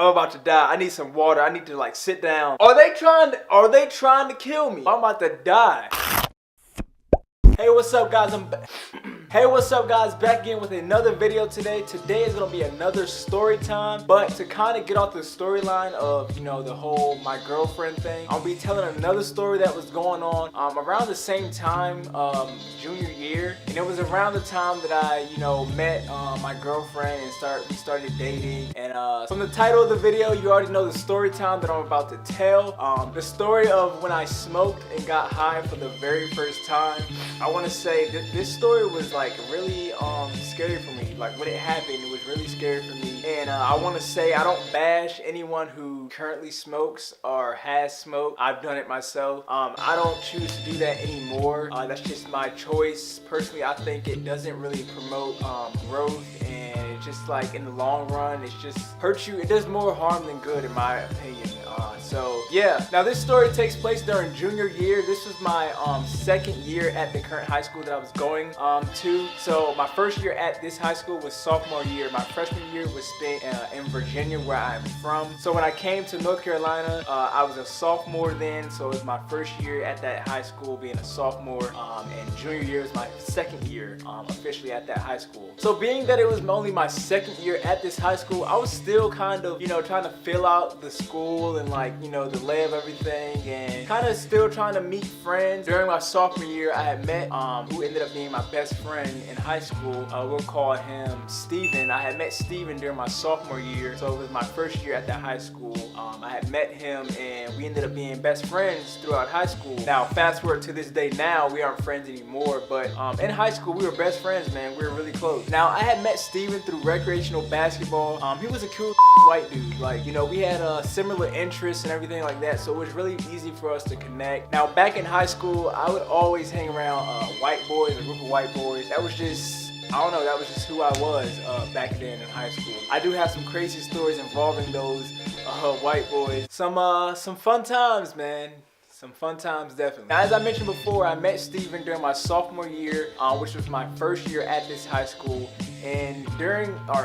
I'm about to die. I need some water. I need to like sit down. Are they trying to kill me? I'm about to die. Hey, what's up, guys? Hey, what's up, guys? Back again with another video today. Today is gonna be another story time, but to kind of get off the storyline of, the whole my girlfriend thing, I'll be telling another story that was going on around the same time, junior year, and it was around the time that I, met my girlfriend and we started dating. And from the title of the video, you already know the story time that I'm about to tell. The story of when I smoked and got high for the very first time. I want to say that this story was like really scary for me. Like when it happened, it was really scary for me. And I want to say I don't bash anyone who currently smokes or has smoked. I've done it myself. I don't choose to do that anymore. That's just my choice. Personally, I think it doesn't really promote growth, and it's just like in the long run, it just hurts you. It does more harm than good in my opinion. So yeah, now this story takes place during junior year. This was my second year at the current high school that I was going to. So my first year at this high school was sophomore year. My freshman year was spent in Virginia, where I'm from. So when I came to North Carolina, I was a sophomore then. So it was my first year at that high school being a sophomore, and junior year was my second year officially at that high school. So being that it was only my second year at this high school, I was still kind of, trying to fill out the school and like, the lay of everything, and kind of still trying to meet friends. During my sophomore year, I had met who ended up being my best friend in high school. We'll call him Steven. I had met Steven during my sophomore year, so it was my first year at that high school. I had met him and we ended up being best friends throughout high school. Now fast forward to this day, now we aren't friends anymore, but in high school we were best friends, man. We were really close. Now I had met Steven through recreational basketball. He was a cool white dude. Like, we had similar interests and everything like that, so it was really easy for us to connect. Now back in high school, I would always hang around white boys, a group of white boys. That was just, I don't know, that was just who I was back then in high school. I do have some crazy stories involving those white boys. Some fun times, man. Some fun times, definitely. Now, as I mentioned before, I met Steven during my sophomore year, which was my first year at this high school. And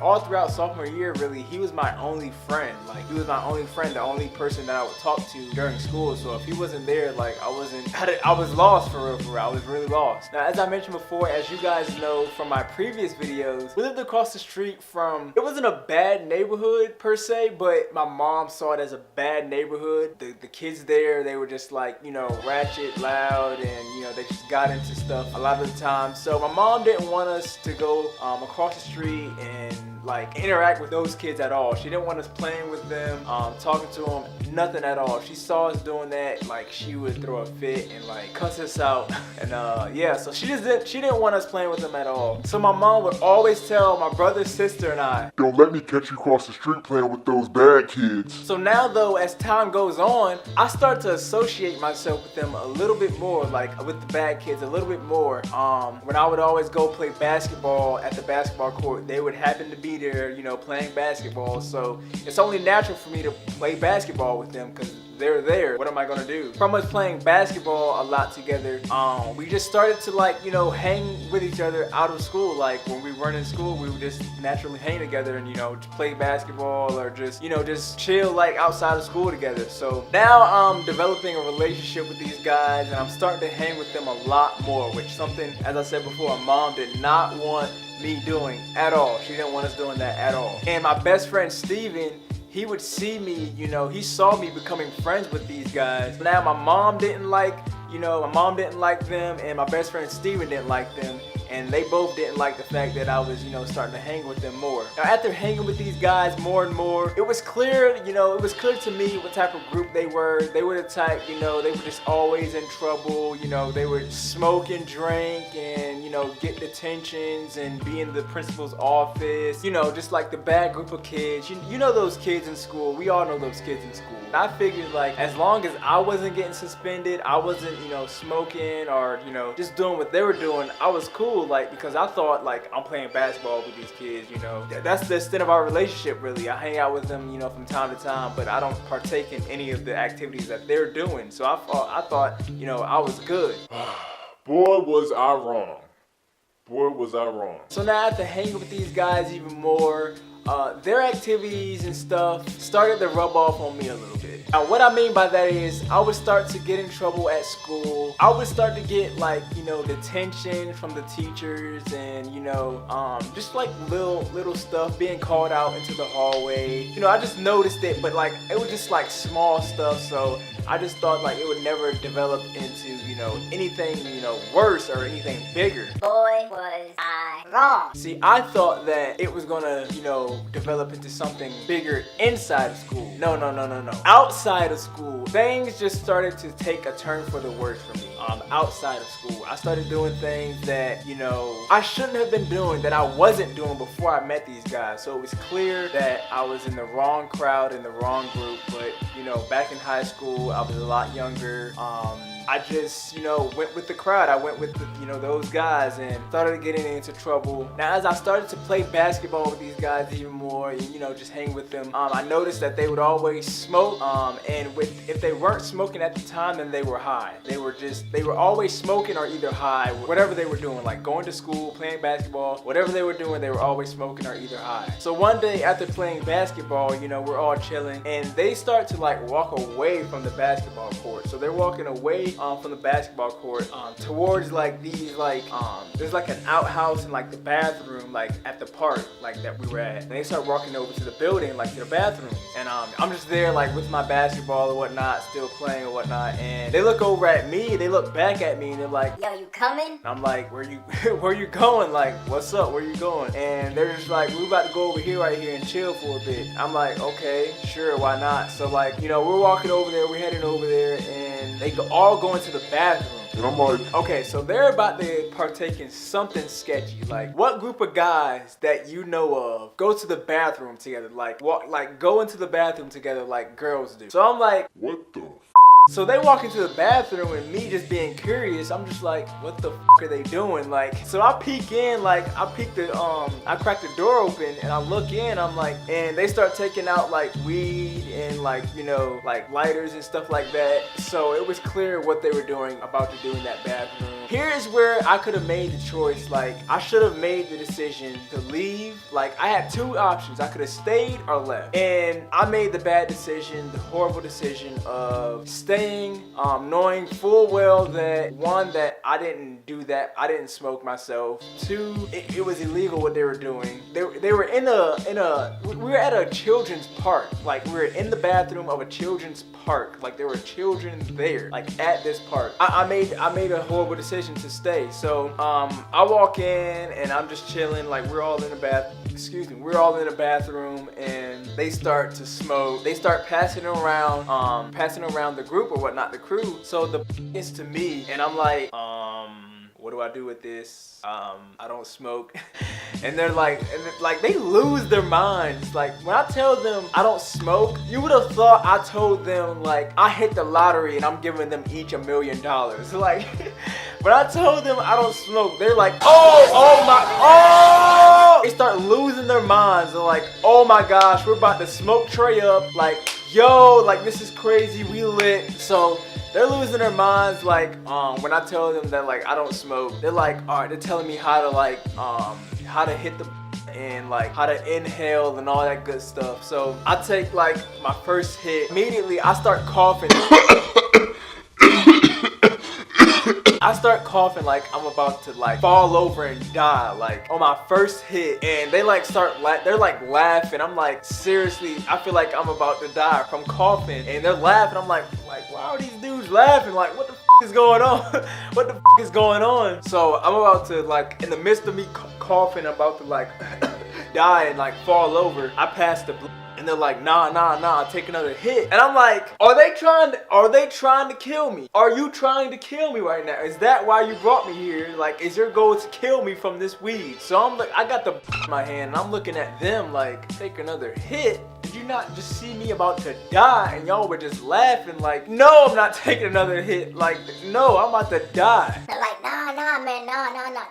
all throughout sophomore year, really, he was my only friend. Like, he was my only friend, the only person that I would talk to during school. So if he wasn't there, like, I was lost for real. I was really lost. Now, as I mentioned before, as you guys know from my previous videos, we lived across the street from, it wasn't a bad neighborhood per se, but my mom saw it as a bad neighborhood. The kids there, they were just like, ratchet, loud, and they just got into stuff a lot of the time. So my mom didn't want us to go across the street and like interact with those kids at all. She didn't want us playing with them, talking to them, nothing at all. She saw us doing that, like she would throw a fit and like cuss us out. And yeah, so she didn't want us playing with them at all. So my mom would always tell my brother, sister, and I, "Don't let me catch you across the street playing with those bad kids." So now though, as time goes on, I start to associate myself with them a little bit more, like with the bad kids a little bit more. When I would always go play basketball at the basketball court, they would happen to be there, playing basketball. So it's only natural for me to play basketball with them because they're there. What am I gonna do? From us playing basketball a lot together, we just started to like, hang with each other out of school. Like when we weren't in school, we would just naturally hang together and, play basketball or just, just chill like outside of school together. So now I'm developing a relationship with these guys and I'm starting to hang with them a lot more, which something, as I said before, my mom did not want me doing at all. She didn't want us doing that at all. And my best friend Steven, he would see me, he saw me becoming friends with these guys. Now my mom didn't like, them, and my best friend Steven didn't like them. And they both didn't like the fact that I was, starting to hang with them more. Now after hanging with these guys more and more, it was clear, it was clear to me what type of group they were. They were the type, they were just always in trouble. They would smoke and drink and, get detentions and be in the principal's office. Just like the bad group of kids. You know those kids in school. We all know those kids in school. And I figured like as long as I wasn't getting suspended, I wasn't, smoking or, just doing what they were doing, I was cool. Like, because I thought like I'm playing basketball with these kids, that's the extent of our relationship really. I hang out with them, from time to time, but I don't partake in any of the activities that they're doing. So I thought, I was good. Boy, was I wrong. Boy, was I wrong. So now after hanging with these guys even more, their activities and stuff started to rub off on me a little bit. Now, what I mean by that is I would start to get in trouble at school. I would start to get like, you know, detention from the teachers and, you know, just like little stuff, being called out into the hallway. You know, I just noticed it, but like it was just like small stuff, so I just thought like it would never develop into, you know, anything, you know, worse or anything bigger. Boy, was I wrong. See, I thought that it was gonna, you know, develop into something bigger inside of school. No. Outside of school, things just started to take a turn for the worse for me. Outside of school, I started doing things that, you know, I shouldn't have been doing, that I wasn't doing before I met these guys. So it was clear that I was in the wrong crowd, in the wrong group. But, you know, back in high school, I was a lot younger. I just, you know, went with the crowd. I went with, you know, those guys and started getting into trouble. Now, as I started to play basketball with these guys even more, and, you know, just hang with them, I noticed that they would always smoke. And if they weren't smoking at the time, then they were high. They were always smoking or either high, whatever they were doing, like going to school, playing basketball, whatever they were doing, they were always smoking or either high. So one day after playing basketball, you know, we're all chilling, and they start to like walk away from the basketball court. So they're walking away from the basketball court towards like these like there's like an outhouse and like the bathroom like at the park like that we were at, and they start walking over to the building, like to the bathroom, and I'm just there like with my basketball or whatnot, still playing or whatnot, and they look over at me, they look back at me, and they're like, yo, you coming? and I'm like, where you going? Like, what's up? Where you going? And they're just like, we about to go over here right here and chill for a bit. I'm like, okay, sure, why not? So like, you know, we're walking over there, we're heading over there, and they all go into the bathroom. And I'm like, okay, so they're about to partake in something sketchy. Like, what group of guys that you know of go to the bathroom together? Like, go into the bathroom together like girls do. So I'm like, what the so they walk into the bathroom, and me just being curious, I'm just like, what the are they doing? Like, so I peek in, like, I crack the door open, and I look in, I'm like, and they start taking out like weed and like, you know, like lighters and stuff like that. So it was clear what they were doing, about to do in that bathroom. Here's where I could have made the choice. Like, I should have made the decision to leave. Like, I had two options. I could have stayed or left. And I made the bad decision, the horrible decision of staying, knowing full well that, one, that I didn't do that. I didn't smoke myself. Two, it was illegal what they were doing. They were we were at a children's park. Like, we were in the bathroom of a children's park. Like, there were children there, like at this park. I made a horrible decision to stay. So I walk in and I'm just chilling, like we're all in the bathroom, and they start to smoke. They start passing around the group or whatnot, the crew. So the is to me, and I'm like, what do I do with this? I don't smoke. And they're like, they lose their minds. Like, when I tell them I don't smoke, you would have thought I told them like I hit the lottery and I'm giving them each $1 million. Like, when I told them I don't smoke, they're like, oh! They start losing their minds. They're like, oh my gosh, we're about to smoke Trey up. Like, yo, like this is crazy, we lit. So they're losing their minds. Like, when I tell them that like I don't smoke, they're like, all right, they're telling me how to like, how to hit the and like how to inhale and all that good stuff. So I take like my first hit. Immediately I start coughing. I start coughing like I'm about to like fall over and die, like on my first hit, and they like they're like laughing. I'm like, seriously, I feel like I'm about to die from coughing, and they're laughing. I'm like, why are these dudes laughing? Like, what the is going on? What the is going on? So I'm about to like, in the midst of me coughing, I'm about to like die and like fall over. I pass the and they're like, nah, take another hit. And I'm like, are they trying to kill me? Are you trying to kill me right now? Is that why you brought me here? Like, is your goal to kill me from this weed? So I'm like, I got the in my hand, and I'm looking at them like, take another hit? Did you not just see me about to die and y'all were just laughing like, no, I'm not taking another hit. Like, no, I'm about to die. They're like, nah, man, nah.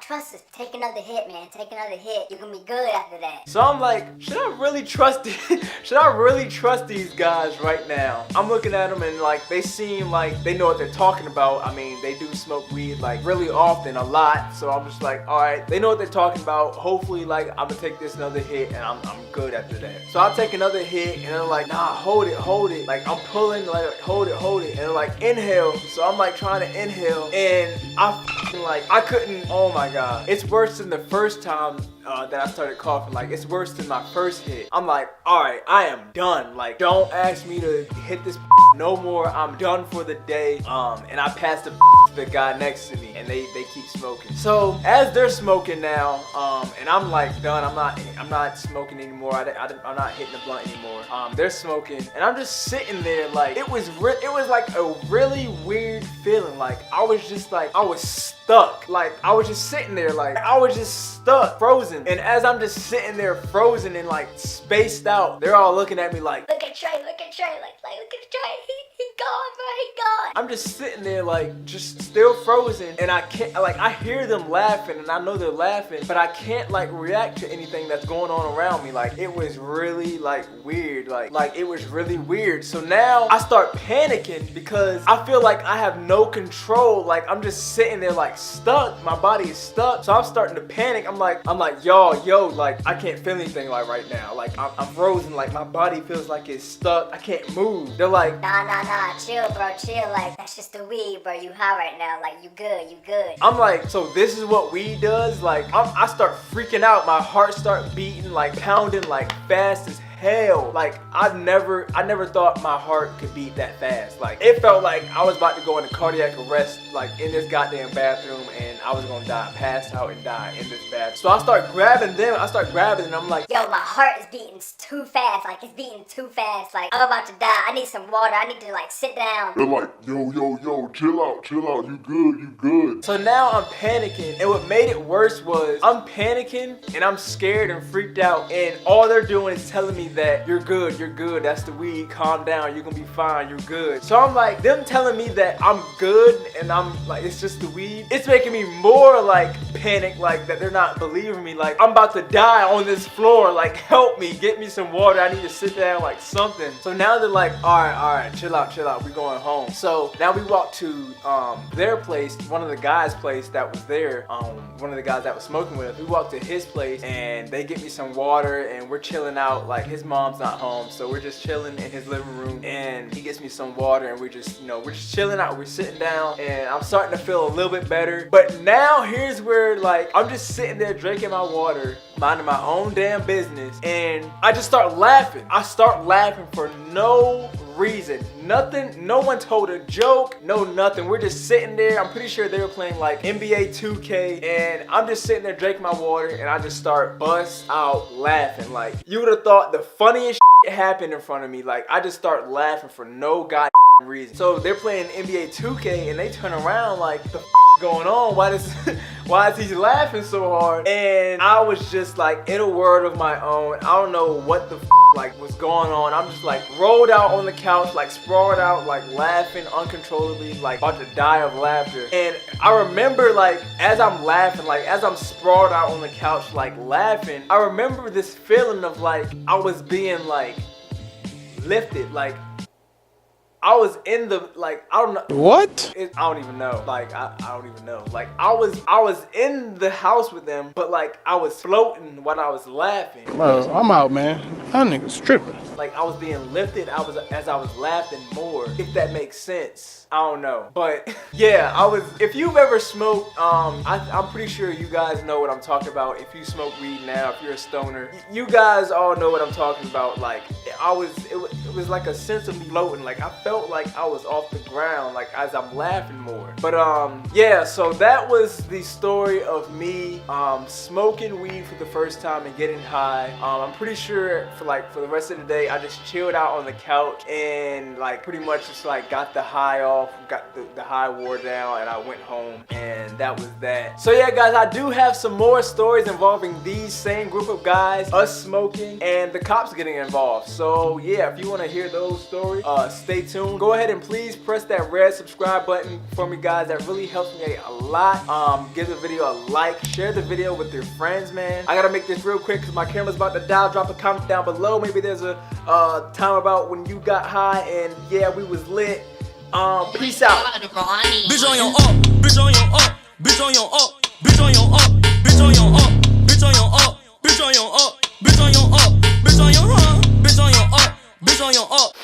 Trust us. Take another hit, man. Take another hit. You're gonna be good after that. So I'm like, should I really trust these guys right now? I'm looking at them and like, they seem like they know what they're talking about. I mean, they do smoke weed like really often, a lot. So I'm just like, all right, they know what they're talking about. Hopefully, like, I'm gonna take this another hit and I'm good after that. So I'll take another hit and they're like, nah, hold it. Like, I'm pulling, like, hold it. And they're like, inhale. So I'm like trying to inhale and I couldn't, oh my God. It's worse than the first time that I started coughing. Like, it's worse than my first hit. I'm like, all right, I am done. Like, don't ask me to hit this no more. I'm done for the day. And I passed the guy next to me and they keep smoking. So as they're smoking now, and I'm like done. I'm not smoking anymore. I'm not hitting the blunt anymore. They're smoking and I'm just sitting there like, it was like a really weird feeling. Like, I was stuck. Like, I was just sitting there like, I was just stuck, frozen. And as I'm just sitting there frozen and like spaced out, they're all looking at me like, look at Trey, like look at Trey, he gone, bro, he gone. I'm just sitting there like, just still frozen, and I can't, like, I hear them laughing and I know they're laughing, but I can't like react to anything that's going on around me. Like, it was really like weird, like it was really weird. So now I start panicking because I feel like I have no control. Like, I'm just sitting there like stuck, my body is stuck. So I'm starting to panic. I'm like, yo, like, I can't feel anything like right now. Like, I'm frozen, like my body feels like it's stuck. I can't move. They're like, nah, chill, bro, chill. Like, that's just the weed, bro. You high right now. Like, you good. I'm like, so this is what weed does? Like, I start freaking out. My heart start beating, like pounding, like fast as hell. Like, I never thought my heart could beat that fast. Like, it felt like I was about to go into cardiac arrest, like in this goddamn bathroom, and I was gonna die, pass out and die in this bathroom. So I start grabbing them, and I'm like, yo, my heart is beating too fast. Like, it's beating too fast. Like, I'm about to die. I need some water. I need to like sit down. They're like, yo, chill out, you good. so now I'm panicking, and what made it worse was I'm panicking and I'm scared and freaked out, and all they're doing is telling me that you're good, that's the weed, calm down, you're gonna be fine, you're good. So I'm like, them telling me that I'm good and I'm like, it's just the weed, it's making me more like panic, like that they're not believing me, like I'm about to die on this floor, like help me, get me some water, I need to sit down, like something. So now they're like, all right, chill out, we're going home. So now we walk to their place, one of the guys' place that was there, one of the guys that was smoking with us. We walked to his place and they get me some water and we're chilling out. Like, his mom's not home, so we're just chilling in his living room and he gets me some water and we're just chilling out, we're sitting down, and I'm starting to feel a little bit better. But now here's where, like, I'm just sitting there drinking my water, minding my own damn business, and I just start laughing. I start laughing for no reason. Nothing, no one told a joke, no nothing. We're just sitting there. I'm pretty sure they were playing like NBA 2K, and I'm just sitting there drinking my water, and I just start bust out laughing. Like, you would have thought the funniest shit happened in front of me. Like, I just start laughing for no goddamn reason. So they're playing NBA 2K and they turn around like, the going on? Why is he laughing so hard? And I was just like in a world of my own. I don't know what the like was going on. I'm just like rolled out on the couch, like sprawled out, like laughing uncontrollably, like about to die of laughter. And I remember, like, as I'm laughing, like as I'm sprawled out on the couch, like laughing, I remember this feeling of like I was being like lifted, like I was in the, like, I don't know. What? I don't even know. Like, I don't even know. Like, I was in the house with them, but like, I was floating while I was laughing. Bro, I'm out, man. That nigga's tripping. Like, I was being lifted as I was laughing more, if that makes sense. I don't know. But yeah, if you've ever smoked, I'm pretty sure you guys know what I'm talking about. If you smoke weed now, if you're a stoner, you guys all know what I'm talking about. Like, it was like a sense of me floating. Like, I felt like I was off the ground, like as I'm laughing more. But yeah, so that was the story of me smoking weed for the first time and getting high. I'm pretty sure for the rest of the day I just chilled out on the couch and like pretty much just like got the high off, got the high wore down, and I went home, and that was that. So yeah guys, I do have some more stories involving these same group of guys, us smoking, and the cops getting involved. So yeah, if you want to hear those stories, stay tuned. Go ahead and please press that red subscribe button for me guys. That really helps me a lot. Give the video a like, share the video with your friends, man. I gotta make this real quick because my camera's about to die. Drop a comment down below. Maybe there's a time about when you got high and yeah, we was lit. Peace out. Bitch on your up, bitch on your up, bitch on your up, bitch on your up, bitch on your up, bitch on your up, bitch on your up, bitch on your up, bitch on your up, bitch on your up, bitch on your up.